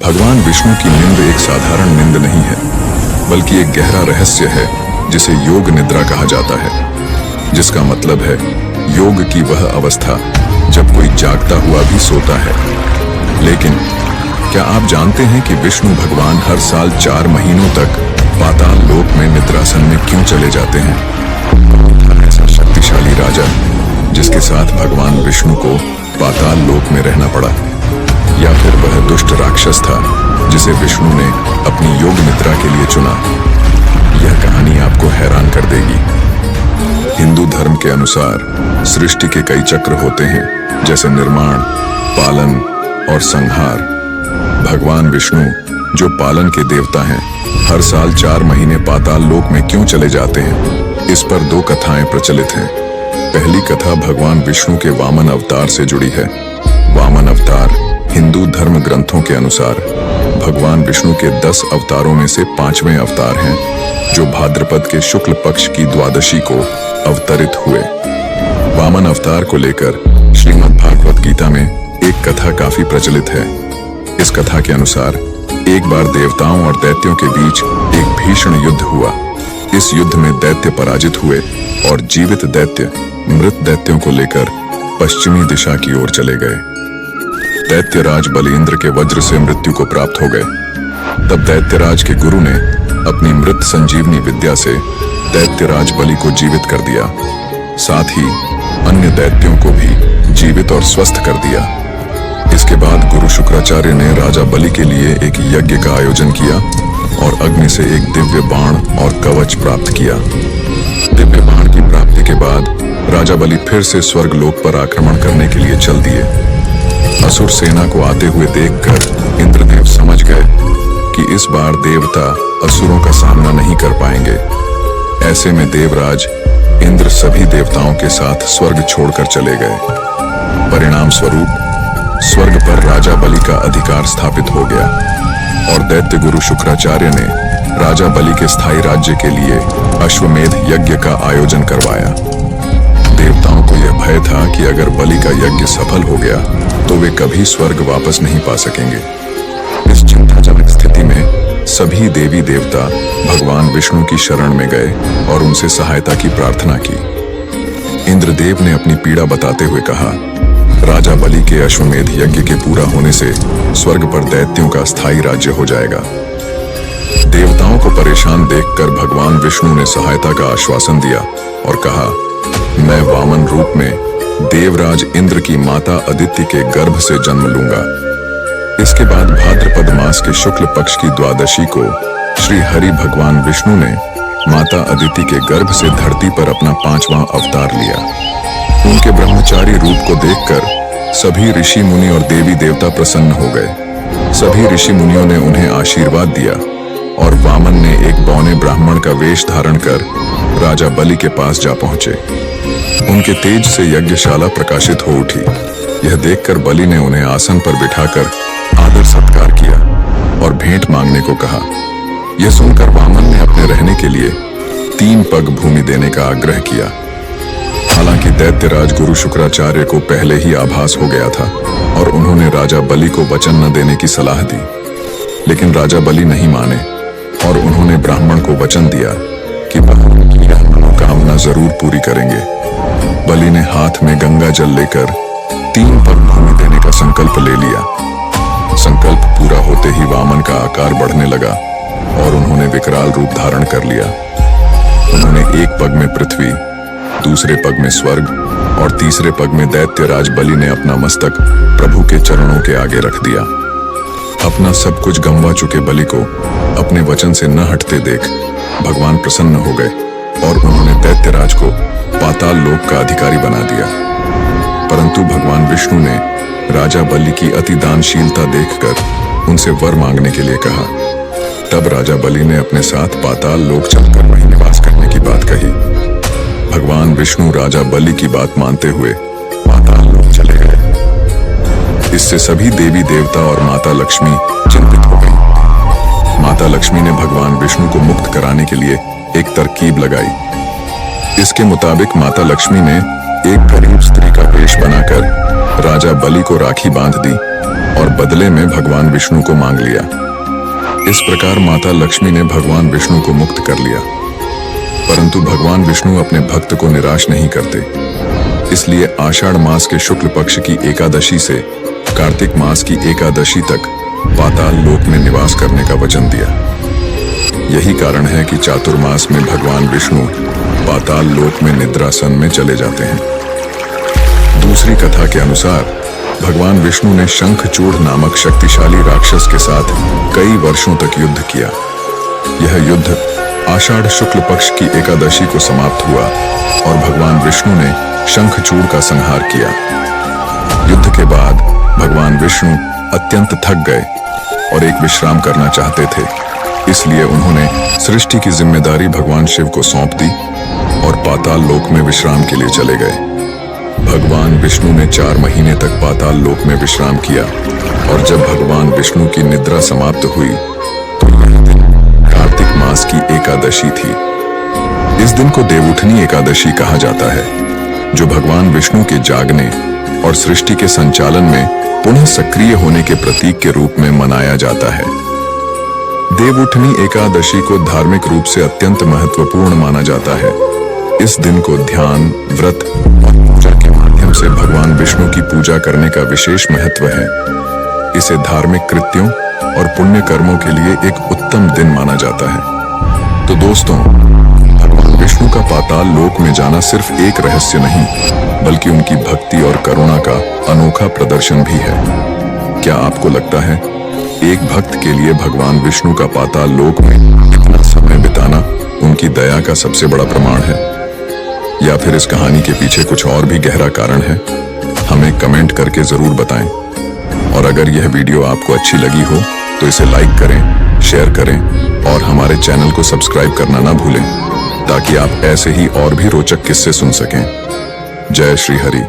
भगवान विष्णु की नींद एक साधारण नींद नहीं है, बल्कि एक गहरा रहस्य है जिसे योग निद्रा कहा जाता है, जिसका मतलब है योग की वह अवस्था जब कोई जागता हुआ भी सोता है। लेकिन क्या आप जानते हैं कि विष्णु भगवान हर साल 4 महीनों तक पाताल लोक में निद्रासन में क्यों चले जाते हैं? ऐसा शक्तिशाली राजा जिसके साथ भगवान विष्णु को पाताल लोक में रहना पड़ा, या फिर वह दुष्ट राक्षस था जिसे विष्णु ने अपनी योग निद्रा के लिए चुना? यह कहानी आपको हैरान कर देगी। हिंदू धर्म के अनुसार सृष्टि के कई चक्र होते हैं, जैसे निर्माण, पालन और संहार। भगवान विष्णु जो पालन के देवता हैं, हर साल 4 महीने पाताल लोक में क्यों चले जाते हैं? इस पर 2 कथाएं प्रचलित हैं। पहली कथा भगवान विष्णु के वामन अवतार से जुड़ी है। वामन अवतार हिंदू धर्म ग्रंथों के अनुसार भगवान विष्णु के 10 अवतारों में से 5वें अवतार हैं, जो भाद्रपद के शुक्ल पक्ष की द्वादशी को अवतरित हुए। वामन अवतार को लेकर श्रीमद् भागवत गीता में एक कथा काफी प्रचलित है। इस कथा के अनुसार एक बार देवताओं और दैत्यों के बीच एक भीषण युद्ध हुआ। इस युद्ध में दैत्य पराजित हुए और जीवित दैत्य मृत दैत्यों को लेकर पश्चिमी दिशा की ओर चले गए। दैत्यराज बलि इंद्र के वज्र से मृत्यु को प्राप्त हो गए। तब दैत्यराज के गुरु ने अपनी मृत संजीवनी विद्या से दैत्यराज बलि को जीवित कर दिया, साथ ही अन्य दैत्यों को भी जीवित और स्वस्थ कर दिया। इसके बाद गुरु शुक्राचार्य ने राजा बलि के लिए एक यज्ञ का आयोजन किया और अग्नि से एक दिव्य बाण और कवच प्राप्त किया। दिव्य बाण की प्राप्ति के बाद राजा बलि फिर से स्वर्गलोक पर आक्रमण करने के लिए चल दिए। असुर सेना को आते हुए देखकर इंद्रदेव समझ गए कि इस बार देवता असुरों का सामना नहीं कर पाएंगे। ऐसे में देवराज इंद्र सभी देवताओं के साथ स्वर्ग छोड़कर चले गए। परिणाम स्वरूप स्वर्ग पर राजा बलि का अधिकार स्थापित हो गया और दैत्य गुरु शुक्राचार्य ने राजा बलि के स्थायी राज्य के लिए अश्वमेध यज्ञ का आयोजन करवाया। देवताओं को यह भय था कि अगर बलि का यज्ञ सफल हो गया तो वे कभी स्वर्ग वापस नहीं पा सकेंगे। इस चिंताजनक स्थिति में सभी देवी देवता भगवान विष्णु की शरण में गए और उनसे सहायता की प्रार्थना की। इंद्रदेव ने अपनी पीड़ा बताते हुए कहा, राजा बलि के अश्वमेध यज्ञ के पूरा होने से स्वर्ग पर दैत्यों का स्थायी राज्य हो जाएगा। देवताओं को परेशान देखकर भगवान विष्णु ने सहायता का आश्वासन दिया और कहा, मैं वामन रूप में देवराज इंद्र की माता अदिति के गर्भ से जन्म लूंगा। इसके बाद भाद्रपद मास के शुक्ल पक्ष की द्वादशी को श्री हरि भगवान विष्णु ने माता अदिति के गर्भ से धरती पर अपना 5वां अवतार लिया। उनके ब्रह्मचारी रूप को देखकर सभी ऋषि मुनि और देवी देवता प्रसन्न हो गए। सभी ऋषि मुनियों ने उन्हें आशीर्वाद दिया और वामन ने एक बौने ब्राह्मण का वेश धारण कर राजा बलि के पास जा पहुंचे। उनके तेज से यज्ञशाला प्रकाशित हो उठी। यह देखकर बलि ने उन्हें आसन पर बिठाकर आदर सत्कार किया और भेंट मांगने को कहा। यह सुनकर वामन ने अपने रहने के लिए 3 पग भूमि देने का आग्रह किया। हालांकि दैत्यराज गुरु शुक्राचार्य को पहले ही आभास हो गया था और उन्होंने राजा बलि को वचन न देने की सलाह दी, लेकिन राजा बलि नहीं माने और उन्होंने ब्राह्मण को वचन दिया कि वह उनकी यह मनोकामना जरूर पूरी करेंगे। बलि ने हाथ में गंगा जल लेकर 3 पग भूमि देने का संकल्प ले लिया। संकल्प पूरा होते ही वामन का आकार बढ़ने लगा और उन्होंने विकराल रूप धारण कर लिया। उन्होंने एक पग में पृथ्वी, दूसरे पग में स्वर्ग और तीसरे पग में दैत्यराज बलि ने अपना मस्तक प्रभु के चरणों के आगे रख दिया। अपना सब कुछ गंवा चुके बलि को अपने वचन से न हटते देख भगवान प्रसन्न हो गए और उन्होंने दैत्यराज को पाताल लोक का अधिकारी बना दिया। परंतु भगवान विष्णु ने राजा बलि की अति दानशीलता देखकर उनसे वर मांगने के लिए कहा। तब राजा बलि ने अपने साथ पाताल लोक चलकर वहीं निवास करने की बात कही। भगवान विष्णु राजा बलि की बात मानते हुए पाताल लोक चले गए। इससे सभी देवी देवता और माता लक्ष्मी चिंतित हो गई। माता लक्ष्मी ने भगवान विष्णु को मुक्त कराने के लिए एक तरकीब लगाई। इसके मुताबिक माता लक्ष्मी ने एक गरीब स्त्री का वेश बनाकर राजा बलि को राखी बांध दी और बदले में भगवान विष्णु को मांग लिया। इस प्रकार माता लक्ष्मी ने भगवान विष्णु को मुक्त कर लिया। परंतु भगवान विष्णु अपने भक्त को निराश नहीं करते, इसलिए आषाढ़ मास के शुक्ल पक्ष की एकादशी से कार्तिक मास की एकादशी तक पाताल लोक में निवास करने का वचन दिया। यही कारण है कि चातुर्मास में भगवान विष्णु पाताल लोक में निद्रासन में चले जाते हैं। दूसरी कथा के अनुसार भगवान विष्णु ने शंखचूड़ नामक शक्तिशाली राक्षस के साथ कई वर्षों तक युद्ध किया। यह युद्ध आषाढ़ शुक्ल पक्ष की एकादशी को समाप्त हुआ और भगवान विष्णु ने शंखचूड़ का संहार किया। युद्ध के बाद भगवान विष्णु अत्यंत थक गए और एक विश्राम करना चाहते थे, इसलिए उन्होंने सृष्टि की जिम्मेदारी भगवान शिव को सौंप दी और पाताल लोक में विश्राम के लिए चले गए। भगवान विष्णु ने 4 महीने तक पाताल लोक में विश्राम किया और जब भगवान विष्णु की निद्रा समाप्त हुई तो यह दिन कार्तिक मास की एकादशी थी। इस दिन को देवउठनी एकादशी कहा जाता है, जो भगवान विष्णु के जागने और सृष्टि के संचालन में पुनः सक्रिय होने के प्रतीक के रूप में मनाया जाता है। देवउठनी एकादशी को धार्मिक रूप से अत्यंत महत्वपूर्ण माना जाता है। इस दिन को ध्यान, व्रत और पूजा के माध्यम से भगवान विष्णु की पूजा करने का विशेष महत्व है। इसे धार्मिक कृत्यों और पुण्य कर्मों के लिए एक उत्तम दिन माना जाता है। तो दोस्तों, भगवान विष्णु का पाताल लोक में जाना सिर्फ एक रहस्य नहीं, बल्कि उनकी भक्ति और करुणा का अनोखा प्रदर्शन भी है। क्या आपको लगता है एक भक्त के लिए भगवान विष्णु का पाताल लोक में इतना समय बिताना उनकी दया का सबसे बड़ा प्रमाण है, या फिर इस कहानी के पीछे कुछ और भी गहरा कारण है? हमें कमेंट करके जरूर बताएं। और अगर यह वीडियो आपको अच्छी लगी हो तो इसे लाइक करें, शेयर करें और हमारे चैनल को सब्सक्राइब करना ना भूलें, ताकि आप ऐसे ही और भी रोचक किस्से सुन सकें। जय श्री हरि।